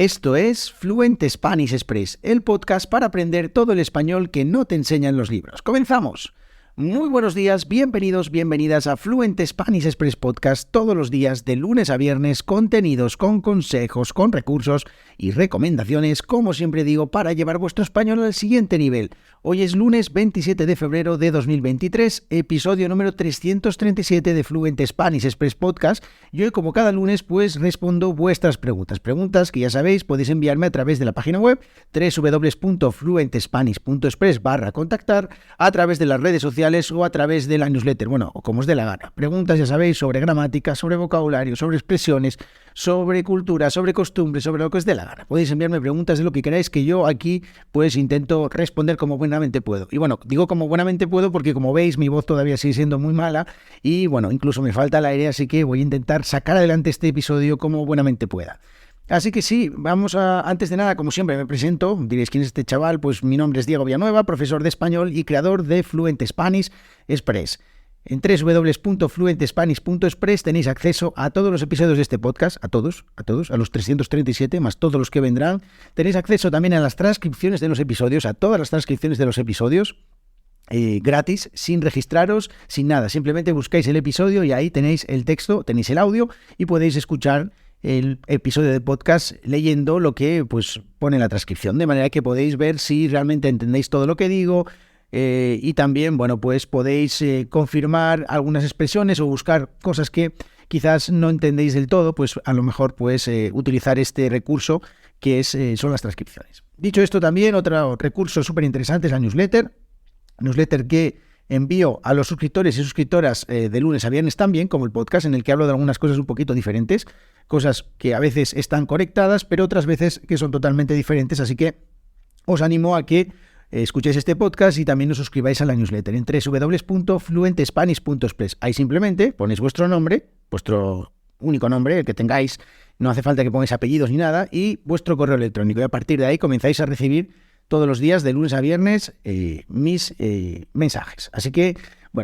Esto es Fluent Spanish Express, el podcast para aprender todo el español que no te enseñan los libros. ¡Comenzamos! Muy buenos días, bienvenidos, bienvenidas a Fluent Spanish Express Podcast, todos los días de lunes a viernes, contenidos con consejos, con recursos y recomendaciones, como siempre digo, para llevar vuestro español al siguiente nivel. Hoy es lunes 27 de febrero de 2023, episodio número 337 de Fluent Spanish Express Podcast, y hoy, como cada lunes, pues respondo vuestras preguntas que ya sabéis, podéis enviarme a través de la página web www.fluentespanish.express/contactar, a través de las redes sociales o a través de la newsletter, o como os dé la gana. Preguntas, ya sabéis, sobre gramática, sobre vocabulario, sobre expresiones, sobre cultura, sobre costumbres, sobre lo que os dé la gana. Podéis enviarme preguntas de lo que queráis, que yo aquí pues intento responder como buenamente puedo. Y bueno, digo como buenamente puedo porque, como veis, mi voz todavía sigue siendo muy mala y bueno, incluso me falta el aire, así que voy a intentar sacar adelante este episodio como buenamente pueda. Así que sí, antes de nada, como siempre, me presento. Diréis, ¿quién es este chaval? Pues mi nombre es Diego Villanueva, profesor de español y creador de Fluent Spanish Express. En www.fluentespanish.express tenéis acceso a todos los episodios de este podcast, a todos, a los 337, más todos los que vendrán. Tenéis acceso también a las transcripciones de los episodios, a todas las transcripciones de los episodios, gratis, sin registraros, sin nada. Simplemente buscáis el episodio y ahí tenéis el texto, tenéis el audio y podéis escuchar el episodio de podcast leyendo lo que pues pone en la transcripción, de manera que podéis ver si realmente entendéis todo lo que digo, y también, pues podéis confirmar algunas expresiones o buscar cosas que quizás no entendéis del todo, pues a lo mejor utilizar este recurso que son las transcripciones. Dicho esto, también otro recurso súper interesante es la newsletter que envío a los suscriptores y suscriptoras de lunes a viernes también, como el podcast, en el que hablo de algunas cosas un poquito diferentes, cosas que a veces están conectadas, pero otras veces que son totalmente diferentes, así que os animo a que escuchéis este podcast y también os suscribáis a la newsletter en www.fluentespanish.express. Ahí simplemente ponéis vuestro nombre, vuestro único nombre, el que tengáis, no hace falta que pongáis apellidos ni nada, y vuestro correo electrónico, y a partir de ahí comenzáis a recibir todos los días, de lunes a viernes, mis mensajes. Así que,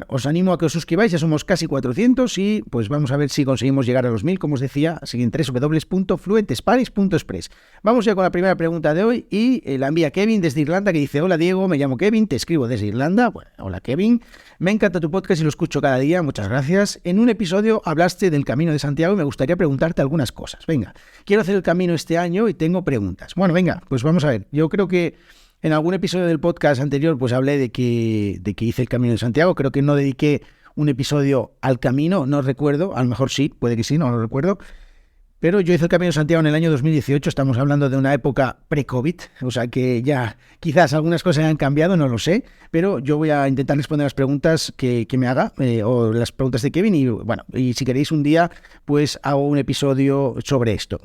os animo a que os suscribáis, ya somos casi 400 y pues vamos a ver si conseguimos llegar a los 1000, como os decía, así en www.fluentespanish.express. Vamos ya con la primera pregunta de hoy y la envía Kevin desde Irlanda, que dice: hola Diego, me llamo Kevin, te escribo desde Irlanda. Bueno, hola Kevin, me encanta tu podcast y lo escucho cada día, muchas gracias. En un episodio hablaste del Camino de Santiago y me gustaría preguntarte algunas cosas. Venga, quiero hacer el camino este año y tengo preguntas. Bueno, venga, pues vamos a ver. Yo creo que en algún episodio del podcast anterior pues hablé de que hice el Camino de Santiago. Creo que no dediqué un episodio al camino, no recuerdo, a lo mejor sí, puede que sí, no lo recuerdo. Pero yo hice el Camino de Santiago en el año 2018, estamos hablando de una época pre-COVID, o sea que ya quizás algunas cosas han cambiado, no lo sé, pero yo voy a intentar responder las preguntas que me haga, o las preguntas de Kevin, y si queréis un día, pues hago un episodio sobre esto.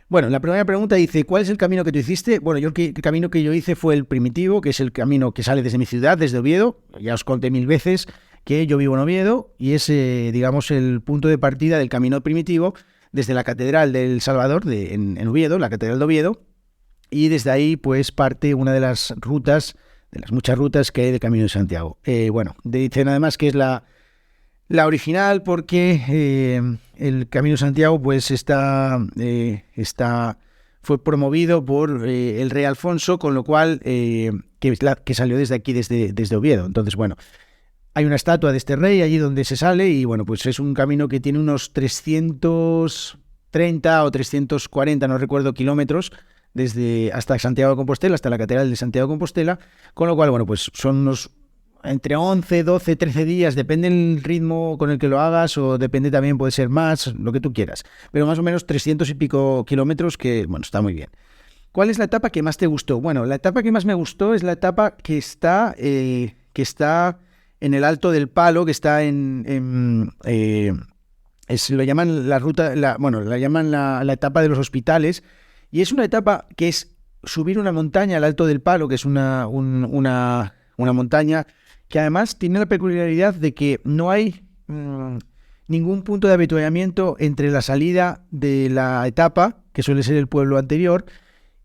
Bueno, la primera pregunta dice: ¿cuál es el camino que tú hiciste? Bueno, el camino que yo hice fue el primitivo, que es el camino que sale desde mi ciudad, desde Oviedo. Ya os conté 1000 veces que yo vivo en Oviedo y es, el punto de partida del camino primitivo desde la Catedral del Salvador en Oviedo, la Catedral de Oviedo, y desde ahí pues parte una de las rutas, de las muchas rutas que hay del Camino de Santiago. Dicen además que es la original porque el Camino de Santiago pues fue promovido por el rey Alfonso, con lo cual que salió desde aquí, desde Oviedo. Entonces, hay una estatua de este rey allí donde se sale y pues es un camino que tiene unos 330 o 340, no recuerdo, kilómetros hasta Santiago de Compostela, hasta la Catedral de Santiago de Compostela, con lo cual, pues son unos entre 11, 12, 13 días, depende del ritmo con el que lo hagas o depende también, puede ser más, lo que tú quieras. Pero más o menos 300 y pico kilómetros que, está muy bien. ¿Cuál es la etapa que más te gustó? Bueno, la etapa que más me gustó es la etapa que está en el Alto del Palo, que está lo llaman la ruta, la llaman la etapa de los hospitales, y es una etapa que es subir una montaña al Alto del Palo, que es una montaña que además tiene la peculiaridad de que no hay ningún punto de avituallamiento entre la salida de la etapa, que suele ser el pueblo anterior,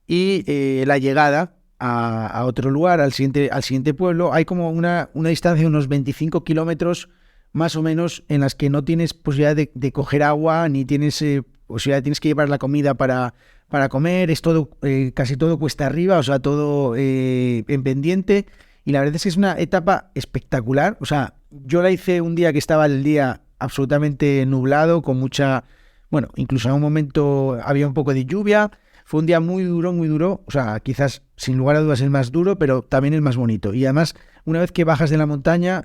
y la llegada a otro lugar, al siguiente pueblo. Hay como una distancia de unos 25 kilómetros más o menos, en las que no tienes posibilidad de coger agua, ni tienes tienes que llevar la comida para para comer, es todo, casi todo cuesta arriba, o sea, todo en pendiente, y la verdad es que es una etapa espectacular. O sea, yo la hice un día que estaba el día absolutamente nublado, con mucha, bueno, incluso en un momento había un poco de lluvia. Fue un día muy duro, o sea, quizás sin lugar a dudas el más duro, pero también el más bonito. Y además, una vez que bajas de la montaña,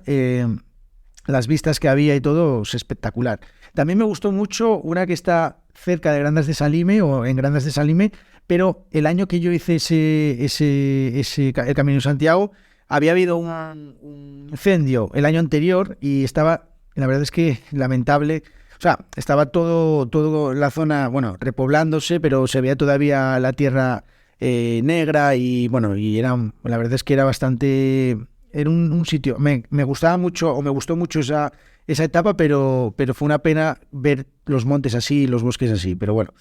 las vistas que había y todo es espectacular. También me gustó mucho una que está cerca de Grandas de Salime o en Grandas de Salime, pero el año que yo hice el Camino de Santiago había habido un incendio el año anterior y estaba, la verdad es que lamentable. O sea, estaba todo la zona, bueno, repoblándose, pero se veía todavía la tierra negra y bueno, y la verdad es que era bastante, era un sitio, me gustaba mucho, o me gustó mucho esa etapa, pero fue una pena ver los montes así, los bosques así, pero bueno.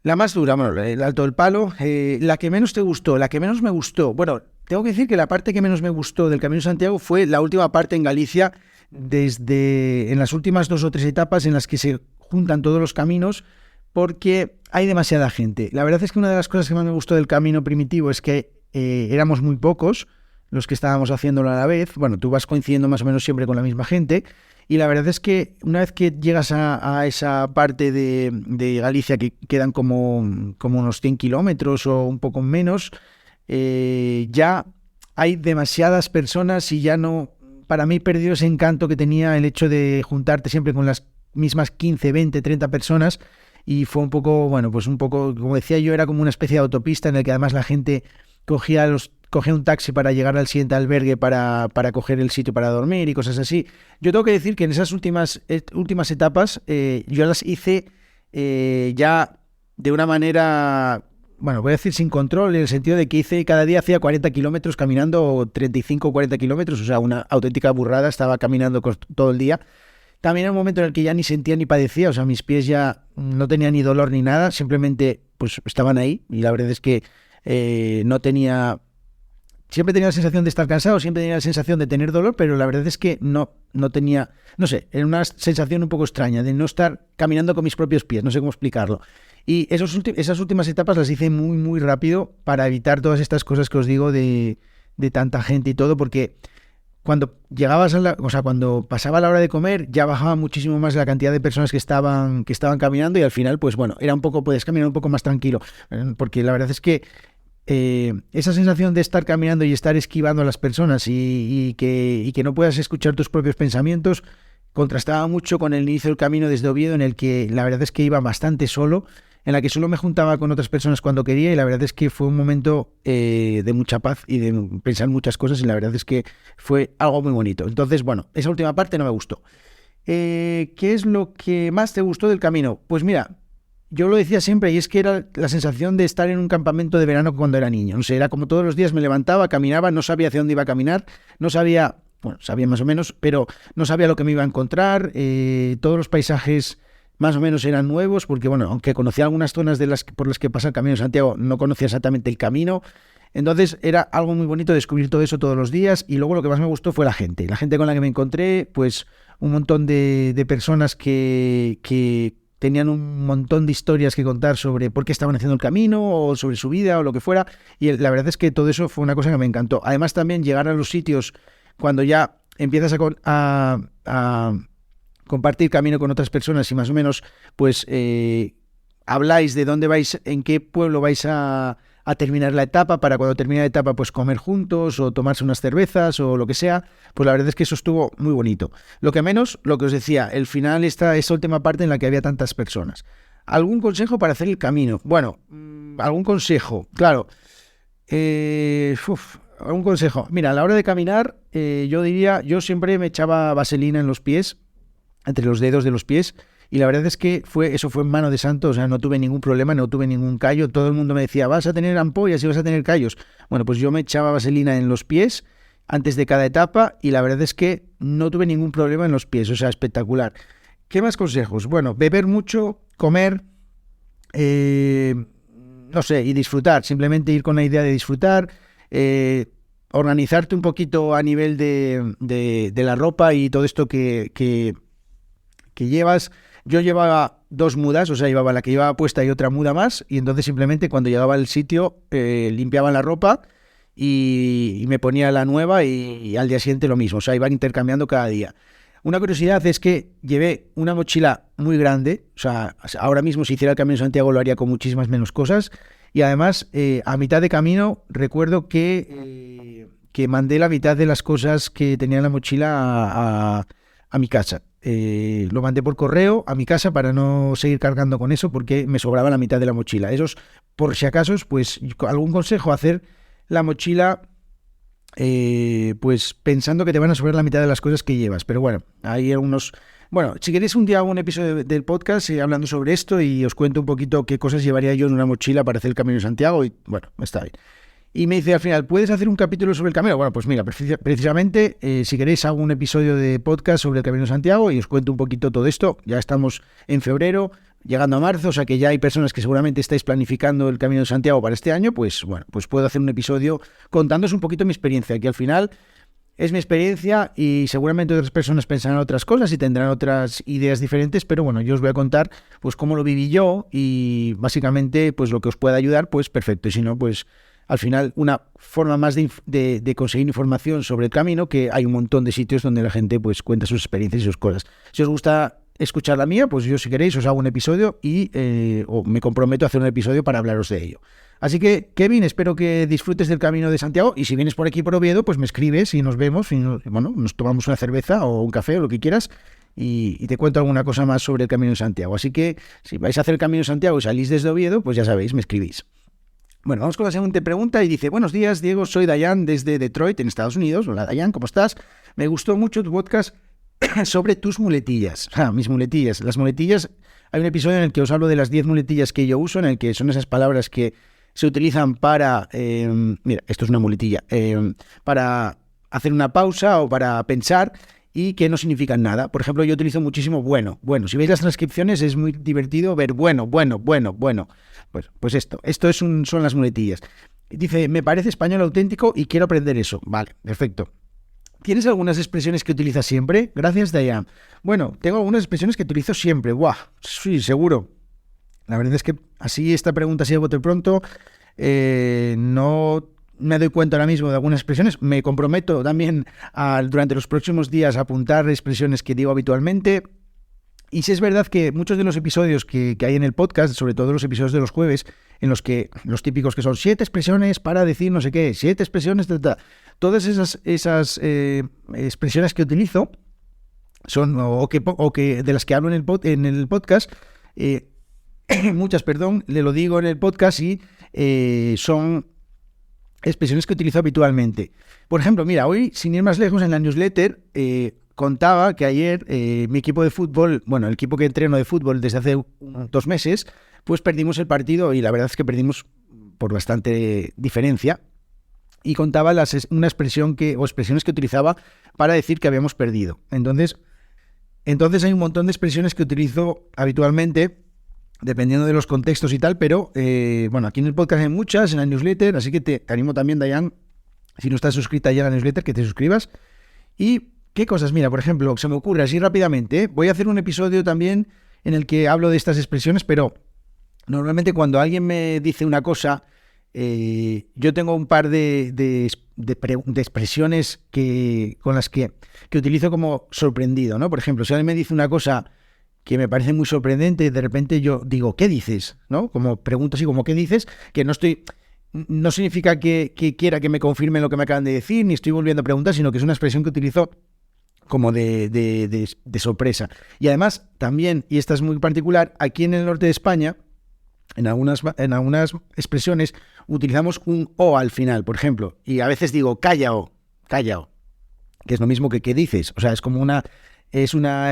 La más dura, bueno, el Alto del Palo, la que menos te gustó, la que menos me gustó, bueno, tengo que decir que la parte que menos me gustó del Camino de Santiago fue la última parte en Galicia, en las últimas 2 o 3 etapas en las que se juntan todos los caminos, porque hay demasiada gente. La verdad es que una de las cosas que más me gustó del camino primitivo es que éramos muy pocos los que estábamos haciéndolo a la vez. Bueno, tú vas coincidiendo más o menos siempre con la misma gente, y la verdad es que una vez que llegas a esa parte de Galicia, que quedan como unos 100 kilómetros o un poco menos, ya hay demasiadas personas y ya no, para mí perdió ese encanto que tenía el hecho de juntarte siempre con las mismas 15, 20, 30 personas, y fue un poco, bueno, pues un poco, como decía yo, era como una especie de autopista en el que además la gente cogía un taxi para llegar al siguiente albergue para coger el sitio para dormir y cosas así. Yo tengo que decir que en esas últimas etapas yo las hice ya de una manera, bueno, voy a decir sin control, en el sentido de que cada día hacía 40 kilómetros caminando, 35 o 40 kilómetros, o sea, una auténtica burrada, estaba caminando todo el día. También en un momento en el que ya ni sentía ni padecía, o sea, mis pies ya no tenían ni dolor ni nada, simplemente pues estaban ahí, y la verdad es que no tenía... Siempre tenía la sensación de estar cansado, siempre tenía la sensación de tener dolor, pero la verdad es que no tenía, no sé, era una sensación un poco extraña de no estar caminando con mis propios pies, no sé cómo explicarlo. Y esas últimas etapas las hice muy rápido para evitar todas estas cosas que os digo de tanta gente y todo, porque cuando cuando pasaba la hora de comer, ya bajaba muchísimo más la cantidad de personas que estaban caminando, y al final, pues bueno, era un poco, puedes caminar un poco más tranquilo, porque la verdad es que esa sensación de estar caminando y estar esquivando a las personas y que no puedas escuchar tus propios pensamientos contrastaba mucho con el inicio del camino desde Oviedo, en el que la verdad es que iba bastante solo, en la que solo me juntaba con otras personas cuando quería, y la verdad es que fue un momento de mucha paz y de pensar muchas cosas, y la verdad es que fue algo muy bonito. Entonces, bueno, esa última parte no me gustó. ¿Qué es lo que más te gustó del camino? Pues mira, yo lo decía siempre, y es que era la sensación de estar en un campamento de verano cuando era niño. No sé, era como todos los días me levantaba, caminaba, no sabía hacia dónde iba a caminar, no sabía, bueno, sabía más o menos, pero no sabía lo que me iba a encontrar. Todos los paisajes más o menos eran nuevos, porque bueno, aunque conocía algunas zonas por las que pasa el Camino de Santiago, no conocía exactamente el camino. Entonces era algo muy bonito descubrir todo eso todos los días. Y luego lo que más me gustó fue la gente con la que me encontré, pues un montón de personas que tenían un montón de historias que contar sobre por qué estaban haciendo el camino o sobre su vida o lo que fuera, y la verdad es que todo eso fue una cosa que me encantó. Además, también llegar a los sitios cuando ya empiezas a compartir camino con otras personas y más o menos pues habláis de dónde vais, en qué pueblo vais a terminar la etapa, para cuando termine la etapa pues comer juntos o tomarse unas cervezas o lo que sea. Pues la verdad es que eso estuvo muy bonito. Lo que menos, lo que os decía, el final, esa última parte en la que había tantas personas. ¿Algún consejo para hacer el camino? Bueno, algún consejo, claro. Algún consejo. Mira, a la hora de caminar, yo siempre me echaba vaselina en los pies, entre los dedos de los pies, y la verdad es que eso fue en mano de santo, o sea, no tuve ningún problema, no tuve ningún callo. Todo el mundo me decía, vas a tener ampollas y vas a tener callos. Bueno, pues yo me echaba vaselina en los pies antes de cada etapa, y la verdad es que no tuve ningún problema en los pies, o sea, espectacular. ¿Qué más consejos? Bueno, beber mucho, comer, no sé, y disfrutar, simplemente ir con la idea de disfrutar, organizarte un poquito a nivel de la ropa y todo esto que llevas. Yo llevaba 2 mudas, o sea, llevaba la que llevaba puesta y otra muda más, y entonces simplemente cuando llegaba al sitio limpiaban la ropa y me ponía la nueva y al día siguiente lo mismo, o sea, iban intercambiando cada día. Una curiosidad es que llevé una mochila muy grande, o sea, ahora mismo si hiciera el Camino de Santiago lo haría con muchísimas menos cosas, y además a mitad de camino recuerdo que mandé la mitad de las cosas que tenía en la mochila a mi casa. Lo mandé por correo a mi casa para no seguir cargando con eso porque me sobraba la mitad de la mochila. Esos, por si acaso, pues algún consejo, hacer la mochila pues pensando que te van a sobrar la mitad de las cosas que llevas. Pero bueno, hay algunos... Bueno, si queréis un día hago un episodio del podcast hablando sobre esto y os cuento un poquito qué cosas llevaría yo en una mochila para hacer el Camino de Santiago y bueno, está bien. Y me dice al final, ¿puedes hacer un capítulo sobre el camino? Bueno, pues mira, precisamente, si queréis hago un episodio de podcast sobre el Camino de Santiago y os cuento un poquito todo esto. Ya estamos en febrero, llegando a marzo, o sea que ya hay personas que seguramente estáis planificando el Camino de Santiago para este año, pues bueno, pues puedo hacer un episodio contándoos un poquito mi experiencia, que al final es mi experiencia y seguramente otras personas pensarán otras cosas y tendrán otras ideas diferentes, pero bueno, yo os voy a contar pues cómo lo viví yo y básicamente pues lo que os pueda ayudar, pues perfecto, y si no, pues... Al final, una forma más de conseguir información sobre el camino, que hay un montón de sitios donde la gente pues cuenta sus experiencias y sus cosas. Si os gusta escuchar la mía, pues yo si queréis os hago un episodio y o me comprometo a hacer un episodio para hablaros de ello. Así que, Kevin, espero que disfrutes del Camino de Santiago y si vienes por aquí por Oviedo, pues me escribes y nos vemos y bueno, nos tomamos una cerveza o un café o lo que quieras y te cuento alguna cosa más sobre el Camino de Santiago. Así que, si vais a hacer el Camino de Santiago y salís desde Oviedo, pues ya sabéis, me escribís. Bueno, vamos con la siguiente pregunta y dice: buenos días, Diego, soy Dayan desde Detroit, en Estados Unidos. Hola, Dayan, ¿cómo estás? Me gustó mucho tu podcast sobre tus muletillas. Mis muletillas. Las muletillas, hay un episodio en el que os hablo de las 10 muletillas que yo uso, en el que son esas palabras que se utilizan para... mira, esto es una muletilla. Para hacer una pausa o para pensar y que no significan nada. Por ejemplo, yo utilizo muchísimo bueno. Bueno, si veis las transcripciones es muy divertido ver bueno. Pues esto son las muletillas. Dice, me parece español auténtico y quiero aprender eso. Vale, perfecto. ¿Tienes algunas expresiones que utilizas siempre? Gracias, Dayan. Bueno, tengo algunas expresiones que utilizo siempre. ¡Buah! Sí, seguro. La verdad es que así esta pregunta así de bote pronto no me doy cuenta ahora mismo de algunas expresiones. Me comprometo también durante los próximos días a apuntar expresiones que digo habitualmente. Y sí es verdad que muchos de los episodios que hay en el podcast, sobre todo los episodios de los jueves, en los que los típicos que son 7 expresiones para decir no sé qué, 7 expresiones, todas esas expresiones que utilizo son o que de las que hablo en el podcast, muchas, le lo digo en el podcast y son expresiones que utilizo habitualmente. Por ejemplo, mira, hoy, sin ir más lejos, en la newsletter contaba que ayer mi equipo de fútbol, bueno, el equipo que entreno de fútbol desde hace 2 meses, pues perdimos el partido y la verdad es que perdimos por bastante diferencia. Y contaba una expresión o expresiones que utilizaba para decir que habíamos perdido. Entonces hay un montón de expresiones que utilizo habitualmente, dependiendo de los contextos y tal, pero bueno, aquí en el podcast hay muchas, en la newsletter, así que te animo también, Dayan, si no estás suscrita ya a la newsletter, que te suscribas. Y ¿qué cosas? Mira, por ejemplo, se me ocurre así rápidamente, voy a hacer un episodio también en el que hablo de estas expresiones, pero normalmente cuando alguien me dice una cosa, yo tengo un par de expresiones con las que utilizo como sorprendido, ¿no? Por ejemplo, si alguien me dice una cosa que me parece muy sorprendente, de repente yo digo, ¿qué dices? ¿No? Como pregunto así, como ¿qué dices? Que no significa que quiera que me confirmen lo que me acaban de decir, ni estoy volviendo a preguntar, sino que es una expresión que utilizo como de sorpresa. Y además, también, y esta es muy particular, aquí en el norte de España, en algunas expresiones utilizamos un o al final, por ejemplo, y a veces digo cállao, que es lo mismo que ¿qué dices? O sea, es como una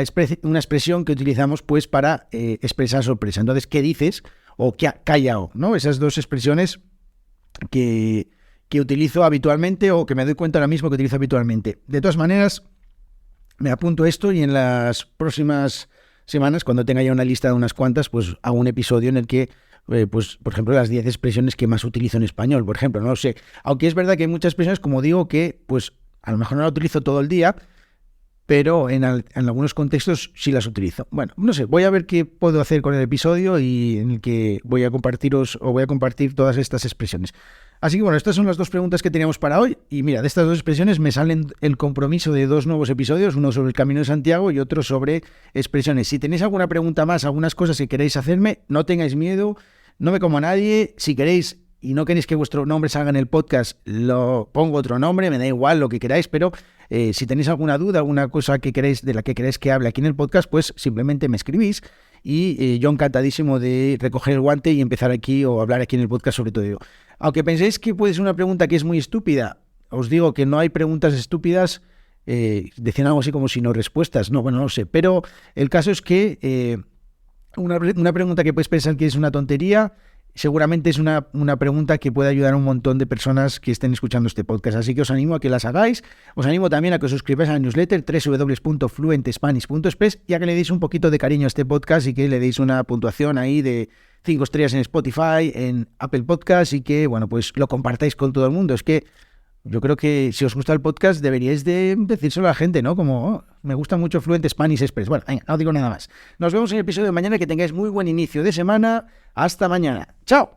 expresión que utilizamos pues para expresar sorpresa. Entonces, ¿qué dices? O cállao, ¿no? Esas dos expresiones que utilizo habitualmente o que me doy cuenta ahora mismo que utilizo habitualmente. De todas maneras, me apunto esto y en las próximas semanas, cuando tenga ya una lista de unas cuantas, pues hago un episodio en el que, pues, por ejemplo, las 10 expresiones que más utilizo en español, por ejemplo, no lo sé. Aunque es verdad que hay muchas expresiones, como digo, que pues a lo mejor no la utilizo todo el día, pero en algunos contextos sí las utilizo. Bueno, no sé, voy a ver qué puedo hacer con el episodio y en el que voy a compartir todas estas expresiones. Así que bueno, estas son las 2 preguntas que teníamos para hoy. Y mira, de estas 2 expresiones me salen el compromiso de 2 nuevos episodios, uno sobre el Camino de Santiago y otro sobre expresiones. Si tenéis alguna pregunta más, algunas cosas que queréis hacerme, no tengáis miedo, no me como a nadie. Si queréis y no queréis que vuestro nombre salga en el podcast, lo pongo otro nombre, me da igual lo que queráis, pero si tenéis alguna duda, alguna cosa que queréis, de la que queréis que hable aquí en el podcast, pues simplemente me escribís y yo encantadísimo de recoger el guante y empezar aquí o hablar aquí en el podcast sobre todo ello. Aunque penséis que puede ser una pregunta que es muy estúpida, os digo que no hay preguntas estúpidas, decían algo así como si no respuestas, no, bueno, no sé, pero el caso es que una pregunta que puedes pensar que es una tontería, seguramente es una pregunta que puede ayudar a un montón de personas que estén escuchando este podcast, así que os animo a que las hagáis. Os animo también a que os suscribáis a la newsletter www.fluentespanish.es y a que le deis un poquito de cariño a este podcast y que le deis una puntuación ahí de 5 estrellas en Spotify, en Apple Podcast, y que, bueno, pues lo compartáis con todo el mundo. Es que yo creo que si os gusta el podcast deberíais de decírselo a la gente, ¿no? Como, me gusta mucho Fluent Spanish Express. Bueno, venga, no digo nada más. Nos vemos en el episodio de mañana, que tengáis muy buen inicio de semana. Hasta mañana. ¡Chao!